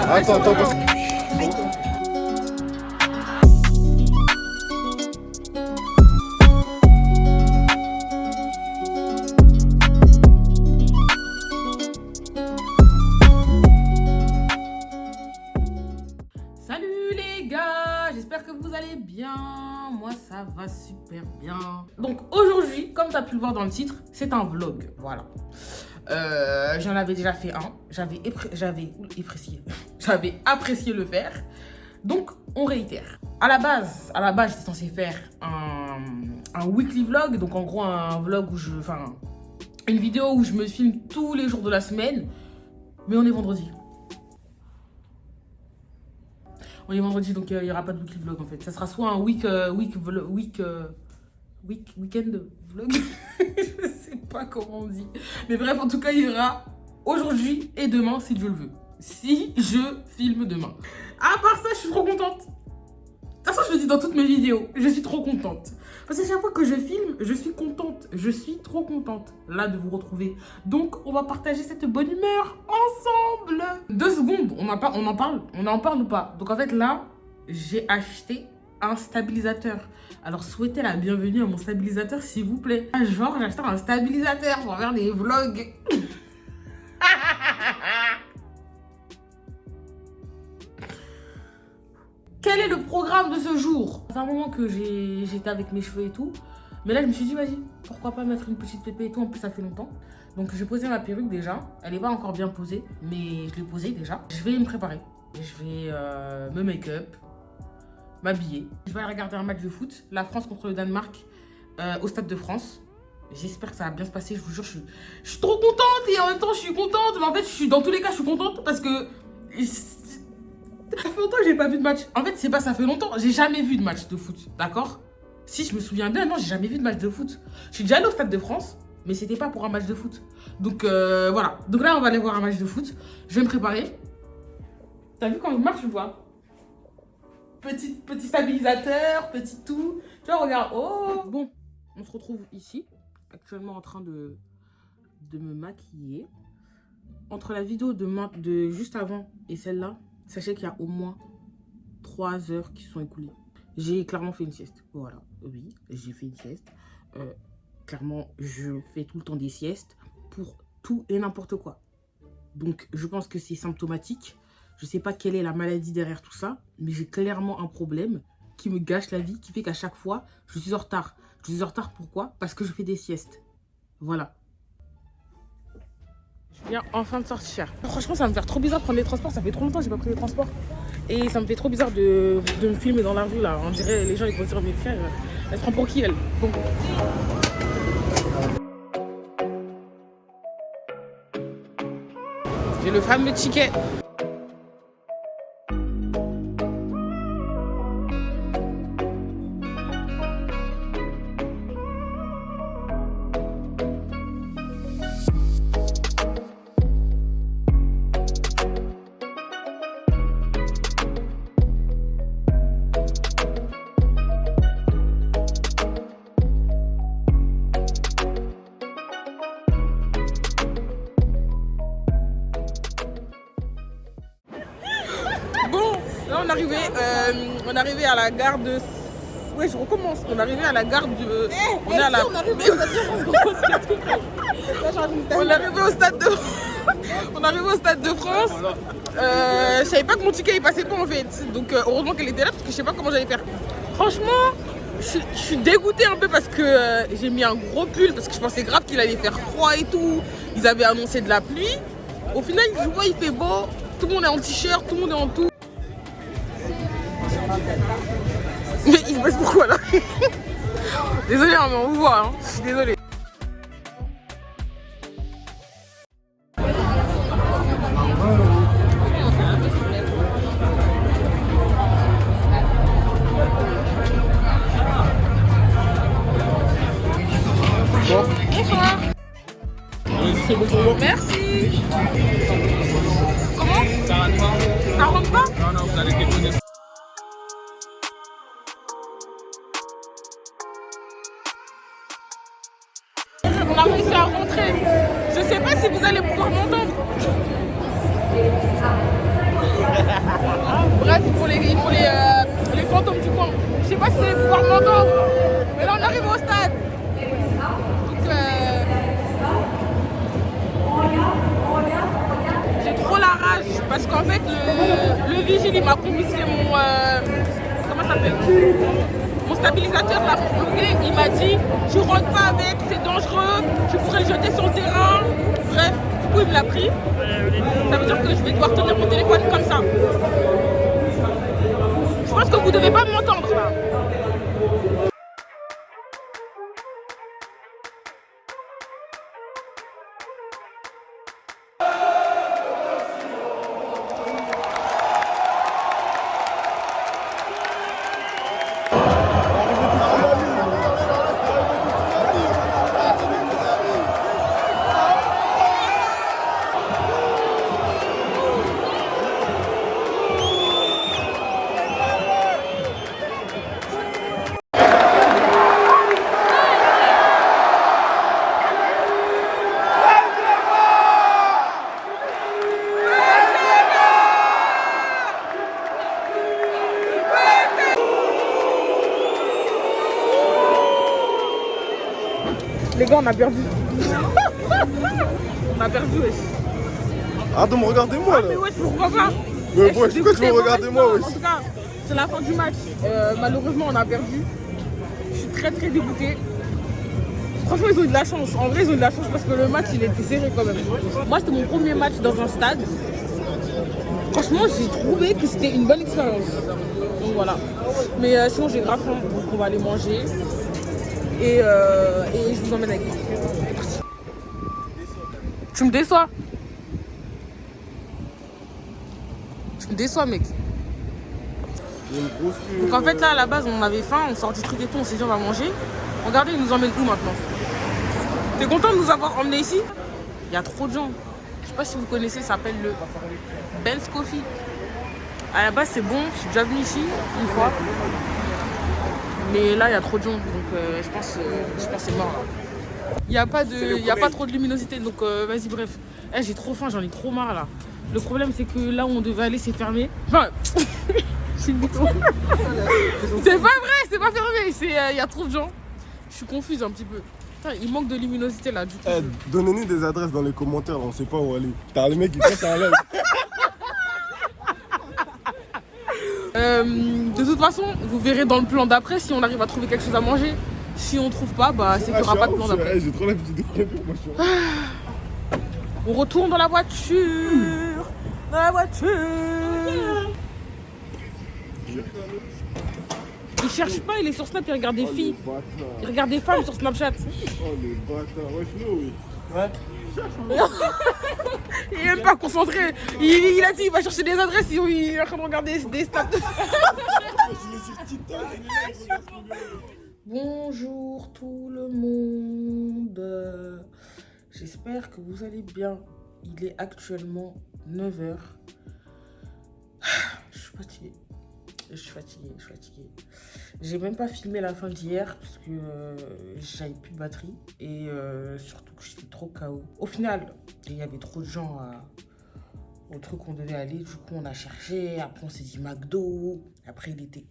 Attends, attends, attends. Salut les gars, j'espère que vous allez bien. Moi ça va super bien. Donc aujourd'hui, comme tu as pu le voir dans le titre, c'est un vlog. Voilà. J'en avais déjà fait un. J'avais apprécié le faire. Donc on réitère. À la base, j'étais censée faire un weekly vlog. Donc en gros un vlog où une vidéo où je me filme tous les jours de la semaine. Mais on est vendredi. On est vendredi, donc il n'y aura pas de weekly vlog en fait. Ça sera soit un weekend vlog. Je sais pas comment on dit. Mais bref, en tout cas, il y aura aujourd'hui et demain si Dieu le veut. Si je filme demain. À part ça, je suis trop contente. De toute façon, je le dis dans toutes mes vidéos. Je suis trop contente. Parce que chaque fois que je filme, je suis contente. Je suis trop contente, là, de vous retrouver. Donc, on va partager cette bonne humeur ensemble. 2 secondes, on en parle ou pas? Donc, en fait, là, j'ai acheté un stabilisateur. Alors, souhaitez la bienvenue à mon stabilisateur, s'il vous plaît. Genre, j'ai acheté un stabilisateur pour faire des vlogs. Quel est le programme de ce jour? C'est un moment que j'étais avec mes cheveux et tout. Mais là, je me suis dit, vas-y, pourquoi pas mettre une petite pépé et tout. En plus, ça fait longtemps. Donc, j'ai posé ma perruque déjà. Elle n'est pas encore bien posée, mais je l'ai posée déjà. Je vais me préparer. Je vais me make-up, m'habiller. Je vais aller regarder un match de foot. La France contre le Danemark au Stade de France. J'espère que ça va bien se passer. Je vous jure, je suis trop contente et en même temps, je suis contente. Mais en fait, dans tous les cas, je suis contente parce que... Ça fait longtemps que j'ai pas vu de match. En fait, c'est pas ça fait longtemps. J'ai jamais vu de match de foot, d'accord? Si je me souviens bien, non, j'ai jamais vu de match de foot. Je suis déjà allée au Stade de France, mais c'était pas pour un match de foot. Donc voilà. Donc là, on va aller voir un match de foot. Je vais me préparer. T'as vu quand il marche ou pas? Petit stabilisateur, petit tout. Tu vois, regarde. Oh. Bon, on se retrouve ici, actuellement en train de me maquiller. Entre la vidéo de juste avant et celle-là, sachez qu'il y a au moins 3 heures qui se sont écoulées. J'ai clairement fait une sieste. Voilà, oui, j'ai fait une sieste. Clairement, je fais tout le temps des siestes pour tout et n'importe quoi. Donc, je pense que c'est symptomatique. Je ne sais pas quelle est la maladie derrière tout ça, mais j'ai clairement un problème qui me gâche la vie, qui fait qu'à chaque fois, je suis en retard. Je suis en retard pourquoi? Parce que je fais des siestes. Voilà. Je viens enfin de sortir. Franchement, ça va me faire trop bizarre de prendre les transports. Ça fait trop longtemps que j'ai pas pris les transports. Et ça me fait trop bizarre de me filmer dans la rue là. On dirait les gens ils vont dire mes frères. Elle se prend pour qui elle? Bon. J'ai le fameux ticket. Là on est arrivé à la gare de... Ouais, je recommence. On est arrivé à la gare de... On est arrivé au Stade de France. On est arrivé au Stade de France. Je savais pas que mon ticket il passait pas en fait. Donc heureusement qu'elle était là parce que je sais pas comment j'allais faire. Franchement, je suis dégoûtée un peu parce que j'ai mis un gros pull parce que je pensais grave qu'il allait faire froid et tout. Ils avaient annoncé de la pluie. Au final, je vois il fait beau. Tout le monde est en t-shirt, tout le monde est en tout. Mais il se passe pourquoi là? Désolée, hein, mais on vous voit, hein. Je suis désolée. Bonsoir. C'est bon pour vous. Merci. Comment? Ça rentre pas? Non, vous allez déconner. On a réussi à rentrer. Je sais pas si vous allez pouvoir m'entendre. Bref, les fantômes du coin. Je sais pas si c'est les pouvoirs mentaux, mais là on arrive au stade. Donc j'ai trop la rage parce qu'en fait le vigile il m'a confisqué mon comment ça s'appelle, mon stabilisateur là pour bloquer. Il m'a dit tu rentres pas avec, c'est dangereux, tu pourrais le jeter sur le terrain. Bref, du coup il me l'a pris. Ça veut dire que je vais devoir tenir mon téléphone comme ça. Je pense que vous devez pas m'entendre là. Les gars, on a perdu. On a perdu, wesh. Ah, donc regardez-moi là. Mais wesh, pourquoi pas? Mais bon, pourquoi tu me regardes moi, wesh? En tout cas, c'est la fin du match. Malheureusement, on a perdu. Je suis très dégoûtée. Franchement, ils ont eu de la chance. En vrai, ils ont eu de la chance parce que le match, il était serré quand même. Moi, c'était mon premier match dans un stade. Franchement, j'ai trouvé que c'était une bonne expérience. Donc voilà. Mais sinon, j'ai grave faim, donc on va aller manger. Et je vous emmène avec moi. Tu me déçois. Tu me déçois, mec. Donc en fait, là, à la base, on avait faim, on sort du truc et tout, on s'est dit on va manger. Regardez, ils nous emmènent où maintenant? T'es content de nous avoir emmenés ici? Il y a trop de gens. Je sais pas si vous connaissez, ça s'appelle le Ben's Coffee. À la base, c'est bon, je suis déjà venue ici une fois. Mais là, il y a trop de gens, donc je pense que c'est mort. Il n'y a pas trop de luminosité, donc vas-y, bref. J'ai trop faim, j'en ai trop marre là. Le problème, c'est que là où on devait aller, c'est fermé. Enfin, c'est une bouton. C'est pas vrai, c'est pas fermé. Il y a trop de gens. Je suis confuse un petit peu. Putain, il manque de luminosité là, du coup. Donnez-nous des adresses dans les commentaires, on sait pas où aller. T'as le mec qui passe à l'aise. De toute façon, vous verrez dans le plan d'après si on arrive à trouver quelque chose à manger. Si on trouve pas, bah c'est qu'il n'y aura pas de plan d'après. J'ai trop l'habitude de conduire, moi je suis. On retourne dans la voiture. Dans la voiture. Il cherche pas, il est sur Snap, il regarde des filles. Il regarde des femmes sur Snapchat. Oh les bâtards, wesh, nous, oui. Ouais. Il est même pas concentré. Il a dit il va chercher des adresses, il est en train de regarder des stats. Bonjour tout le monde. J'espère que vous allez bien. Il est actuellement 9h. Je suis fatiguée. Je suis fatiguée. J'ai même pas filmé la fin d'hier parce que j'avais plus de batterie et surtout que j'étais trop KO. Au final, il y avait trop de gens au truc où on devait aller. Du coup, on a cherché. Après, on s'est dit McDo. Après, il était...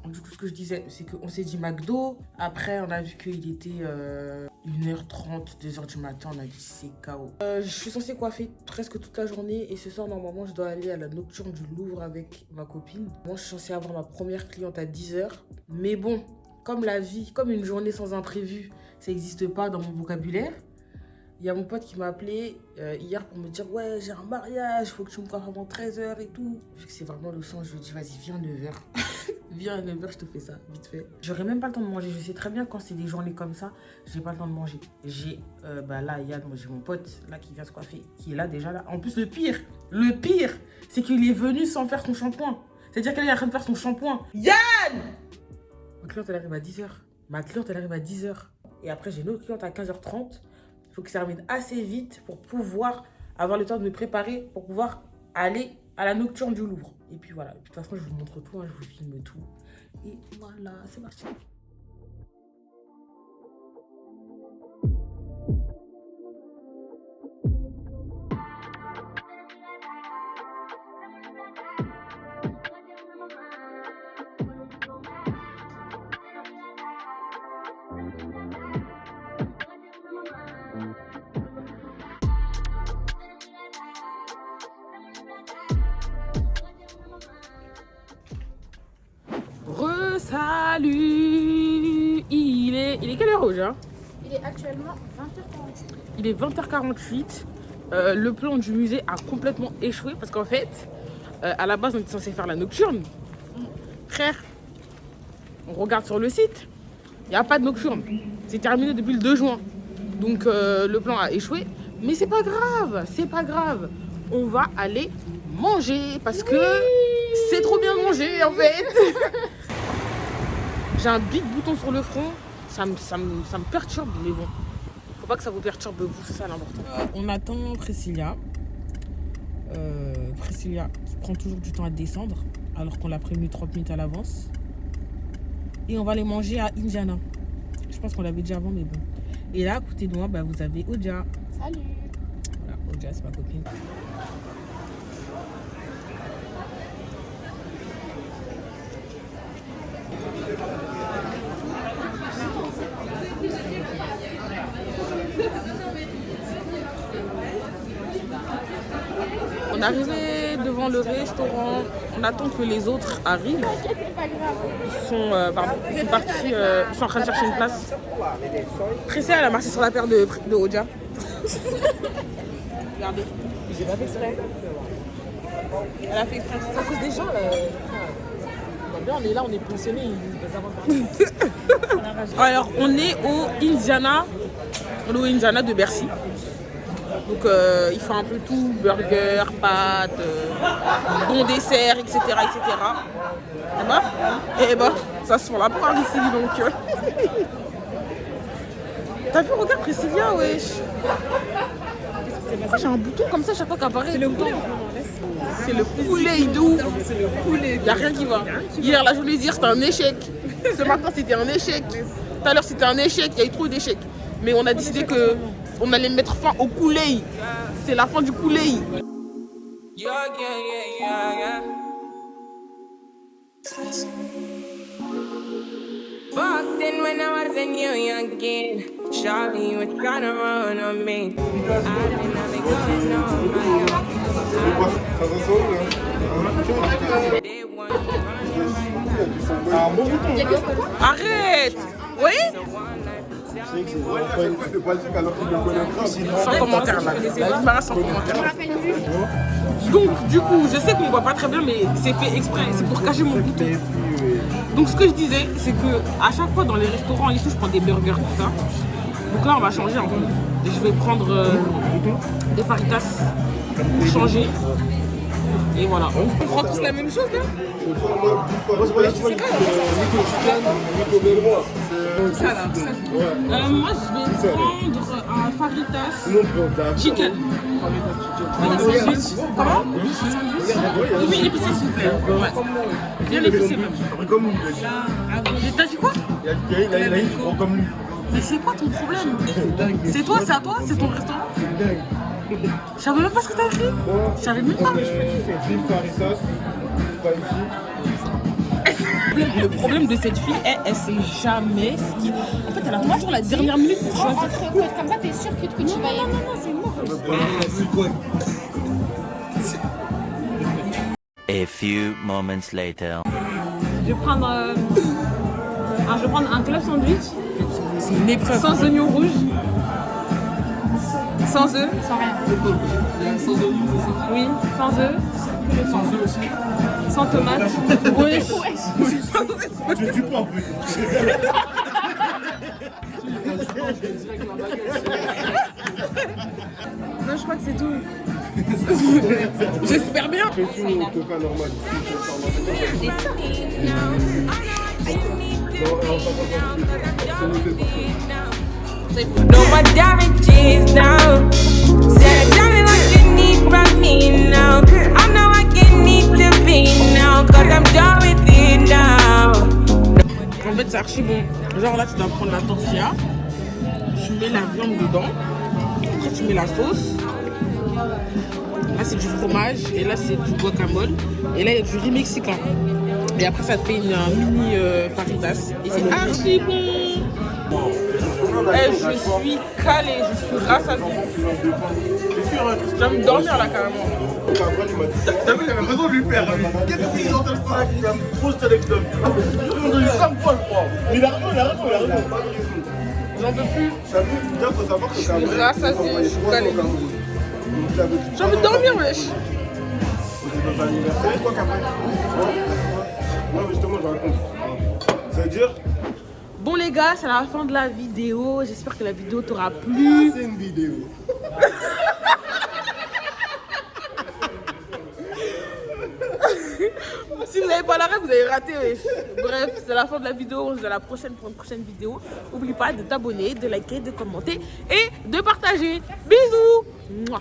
Du coup, ce que je disais, c'est qu'on s'est dit McDo. Après, on a vu qu'il était 1h30, 2h du matin. On a dit c'est KO. Je suis censée coiffer presque toute la journée. Et ce soir, normalement, je dois aller à la nocturne du Louvre avec ma copine. Moi, je suis censée avoir ma première cliente à 10h. Mais bon, comme la vie, comme une journée sans imprévu, ça n'existe pas dans mon vocabulaire. Il y a mon pote qui m'a appelé hier pour me dire « Ouais, j'ai un mariage, il faut que tu me coiffes avant 13h et tout. » Vu que c'est vraiment le sang, je lui ai dit « Vas-y, viens à 9h. » Viens à 9h, je te fais ça, vite fait. J'aurai même pas le temps de manger. Je sais très bien quand c'est des journées comme ça, j'ai pas le temps de manger. J'ai, là, Yann, j'ai mon pote là qui vient se coiffer, qui est là déjà là. En plus, le pire, c'est qu'il est venu sans faire son shampoing. C'est-à-dire qu'elle est en train de faire son shampoing. Yann! Ma cliente, elle arrive à 10h. Et après, j'ai une autre cliente à 15h30. Il faut que ça termine assez vite pour pouvoir avoir le temps de me préparer, pour pouvoir aller à la nocturne du Louvre. Et puis voilà. Et puis, de toute façon, je vous montre tout, hein, je vous filme tout. Et voilà, c'est parti. Salut. Il est quelle heure Oja? Il est actuellement 20h48. Il est 20h48. Le plan du musée a complètement échoué parce qu'en fait, à la base, on était censé faire la nocturne. Frère, on regarde sur le site, il n'y a pas de nocturne. C'est terminé depuis le 2 juin. Donc le plan a échoué. Mais c'est pas grave, c'est pas grave. On va aller manger parce que c'est trop bien manger en fait. J'ai un big bouton sur le front. Ça me perturbe, mais bon. Faut pas que ça vous perturbe vous, c'est ça l'important. On attend Priscilla. Priscilla prend toujours du temps à descendre alors qu'on l'a prévenu 30 minutes à l'avance. Et on va aller manger à Indiana. Je pense qu'on l'avait déjà avant, mais bon. Et là, à côté de moi, bah, vous avez Oja. Salut. Voilà, Oja, c'est ma copine. On est arrivé devant le restaurant, on attend que les autres arrivent. Ils sont, c'est parti, ils sont en train de chercher une place. Pressée, elle a marché sur la paire de Oja. Regardez, j'ai pas fait exprès. Elle a fait exprès, c'est à cause des gens là. On est là, on est pensionnés, Alors, on est au Indiana de Bercy. Donc il fait un peu tout, burger, pâtes, bon dessert, etc. Et bah, ça se font la part ici donc. T'as vu, regarde Priscilla, wesh. J'ai un bouton comme ça chaque fois qu'apparaît. C'est le bouton. C'est le poulet de ouf. Y'a rien qui va. Hier là je voulais dire c'était un échec. Ce matin c'était un échec. Tout à l'heure c'était un échec, il y a eu trop d'échecs. Mais on a décidé que on allait mettre fin au poulet. C'est la fin du poulet. Fucked in when I was a new young kid. Shawty was trying to run on me. I didn't have it going on my. Arrête. Oui. Sans commentaire là. Sans commentaire. Donc du coup, je sais qu'on voit pas très bien, mais c'est fait exprès. C'est pour cacher mon bouton. Donc ce que je disais, c'est que à chaque fois dans les restaurants ici, je prends des burgers, tout ça. Donc là, on va changer un peu. Et je vais prendre des faritas pour changer. Et voilà. On prend tous la même chose là? Moi, je vais prendre un faritas chicken. Comment? Oui, épicé s'il vous plaît. Ouais. Bien épicé même. T'as dit quoi? Il a dit tu prends comme lui. Mais c'est quoi ton problème? C'est toi, c'est à toi, c'est ton restaurant? C'est dingue. Je savais même pas ce que t'as écrit. Je savais même pas. Le problème de cette fille, elle sait jamais ce qui... En fait, elle attend toujours la dernière minute pour choisir. Comme ça, t'es sûr que tu vas y aller. Non, c'est mort. A few moments later. Je vais prendre un club sandwich. C'est une épreuve. Sans oignon rouge. Sans œufs. Sans rien. Sans œufs, c'est ça? Oui, sans œufs. Sans œufs aussi. Sans tomates. Oui. Tu peux en plus. Non, je crois que c'est tout. J'espère bien. Coca normal. No more damages now. Said tell me what you need from me now. I know I can need to be now. Cause I'm done with it now. En fait, c'est archi bon. Genre là, tu dois prendre la tortilla. Tu mets la viande dedans. Après, tu mets la sauce. Là, c'est du fromage. Et là, c'est du guacamole. Et là, il y a du riz mexicain. Et après, ça te fait une mini faritas. Et c'est archi bon. Eh, je suis calée, je suis rassasiée. Je vais me dormir là carrément. Après, il m'a dit. T'as vu, il avait raison de lui faire. Qu'est-ce qu'il est en train de faire? Il a trop cette anecdote. Il a eu 5 fois, je crois. Mais il a raison. J'en peux plus. T'as vu, déjà, faut savoir que Je suis rassasiée, je suis calée. J'ai envie de dormir, wesh. C'était dans un anniversaire, quoi, qu'après. Non, mais justement, je raconte. C'est-à-dire. Bon les gars, c'est la fin de la vidéo. J'espère que la vidéo t'aura plu. C'est une vidéo. Si vous n'avez pas la rêve, vous avez raté. Wesh. Bref, c'est la fin de la vidéo. On se dit à la prochaine pour une prochaine vidéo. N'oublie pas de t'abonner, de liker, de commenter et de partager. Bisous. Mouah.